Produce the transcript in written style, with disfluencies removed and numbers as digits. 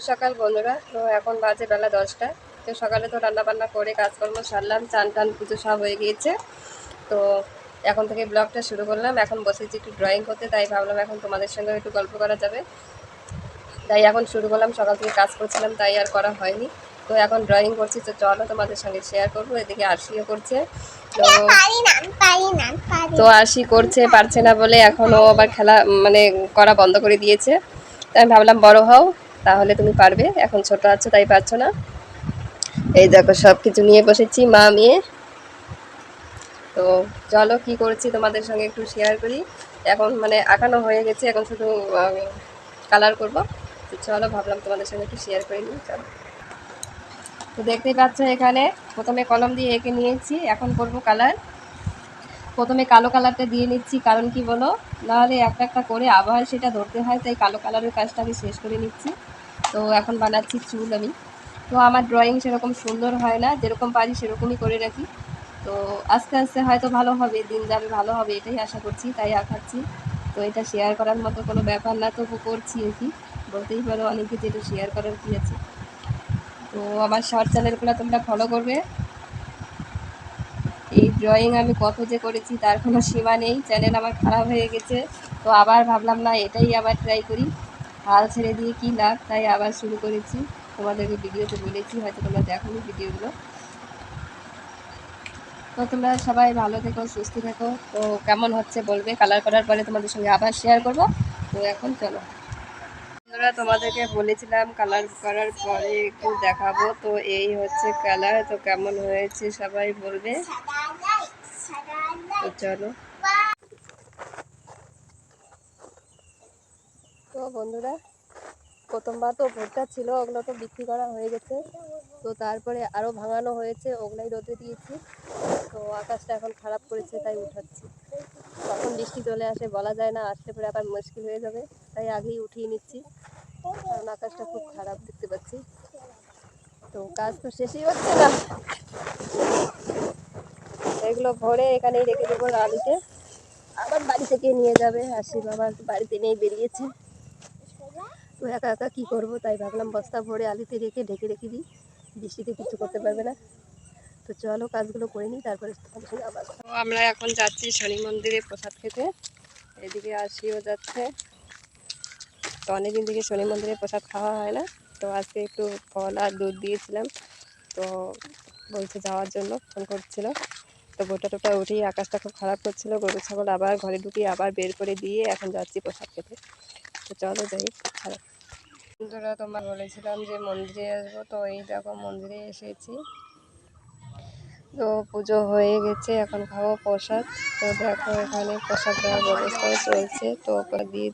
সকাল বন্ধুরা। তো এখন বাজে বেলা 10টা। তো সকালে তো রান্নাবান্না করে কাজকর্ম সারলাম, চান টান পুজো সব হয়ে গিয়েছে। তো এখন থেকে ব্লগটা শুরু করলাম। এখন বসেছি একটু ড্রয়িং করতে, তাই ভাবলাম এখন তোমাদের সঙ্গে একটু গল্প করা যাবে, তাই এখন শুরু করলাম। সকাল থেকে কাজ করছিলাম তাই আর করা হয়নি। তো এখন ড্রয়িং করছি, তো চলো তোমাদের সঙ্গে শেয়ার করবো। এদিকে আরশিও করছে। তো আরশি করছে, পারছে না বলে এখনও আবার খেলা মানে করা বন্ধ করে দিয়েছে। তাই আমি ভাবলাম বড় হও, তাহলে তুমি পারবে। এখন ছোট আছো তাই পারছো না। এই দেখো সব কিছু নিয়ে বসেছি মা মেয়ে। তো চলো কি করছি তোমাদের সঙ্গে একটু শেয়ার করি। এখন মানে আঁকানো হয়ে গেছে, এখন শুধু কালার করব। তো চলো ভাবলাম তোমাদের সঙ্গে একটু শেয়ার করে নিই। চলো, তো দেখতেই পাচ্ছ এখানে প্রথমে কলম দিয়ে এঁকে নিয়েছি, এখন করব কালার। প্রথমে কালো কালারটা দিয়ে নিচ্ছি, কারণ কি বলো, নাহলে একটা একটা করে আবার সেটা ধরতে হয়, তাই কালো কালারের কাজটা আমি শেষ করে নিচ্ছি। তো এখন বানাচ্ছি চুল আমি। তো আমার ড্রয়িং সেরকম সুন্দর হয় না, যেরকম পারি সেরকমই করে রাখি। তো আস্তে আস্তে হয়তো ভালো হবে, দিন যাবে ভালো হবে এটাই আশা করছি, তাই আঁকাচ্ছি। তো এটা শেয়ার করার মতো কোনো ব্যাপার না, তবু করছি আর কি। বলতেই পারো অনেকে যেটা শেয়ার করার কী আছে। তো আমার শর্ট চ্যানেলগুলো তোমরা ফলো করবে। এই ড্রয়িং আমি কত যে করেছি তার কোনো সীমা নেই। চ্যানেল আমার খারাপ হয়ে গেছে, তো আবার ভাবলাম না এটাই আবার ট্রাই করি। হাল ছেড়ে দিয়ে কী লাভ, তাই আবার শুরু করেছি। তোমাদেরকে ভিডিওতে বলেছি, হয়তো তোমরা দেখোনি ভিডিওগুলো। তো তোমরা সবাই ভালো থেকো, সুস্থ থেকো। তো কেমন হচ্ছে বলবে, কালার করার পরে তোমাদের সঙ্গে আবার শেয়ার করব। তো এখন চলো বন্ধুরা, তোমাদেরকে বলেছিলাম কালার করার পরে একটু দেখাবো। তো এই হচ্ছে কালার, তো কেমন হয়েছে সবাই বলবে। তো চলো। তো বন্ধুরা, প্রথমবার তো ভুট্টা ছিল, ওগুলো তো বিক্রি করা হয়ে গেছে। তো তারপরে আরও ভাঙানো হয়েছে, ওগুলাই রোদে দিয়েছি। তো আকাশটা এখন খারাপ করেছে, তাই উঠাচ্ছি। কখন বৃষ্টি চলে আসে বলা যায় না, আসলে পরে আবার মুশকিল হয়ে যাবে, তাই আগেই উঠিয়ে নিচ্ছি, কারণ আকাশটা খুব খারাপ দেখতে পাচ্ছি। তো কাজ তো শেষই হচ্ছে না। এগুলো ভরে এখানেই রেখে দেবো আলুতে, আবার বাড়ি থেকে নিয়ে যাবে। আসি বাবা বাড়িতে নেই, বেরিয়েছে। তো একা একা কী করবো, তাই ভাবলাম বস্তা ভরে আলুতে রেখে ঢেকে রেখে দিই, বৃষ্টিতে কিছু করতে পারবে না। তো চলো কাজগুলো করে নিই, তারপরে আবার। তো আমরা এখন যাচ্ছি শনি মন্দিরে প্রসাদ খেতে। এদিকে আসিও যাচ্ছে। তো অনেকদিন থেকে শনি মন্দিরে প্রসাদ খাওয়া হয় না, তো আজকে একটু ফল আর দুধ দিয়েছিলাম। তো বলছে যাওয়ার জন্য, ফোন করছিল। তো গোটা টোটা উঠেই আকাশটা খুব খারাপ করছিল, গরু ছাগল আবার ঘরে ঢুকিয়ে আবার বের করে দিয়ে এখন যাচ্ছি প্রসাদ খেতে। তো চলো যাই। বন্ধুরা, তোমার বলেছিলাম যে মন্দিরে আসবো, তো এই দেখো মন্দিরে এসেছি। তো পুজো হয়ে গেছে, এখন খাবো প্রসাদ। তো দেখো এখানে প্রসাদ দেওয়ার ব্যবস্থাও চলছে, তো দিয়ে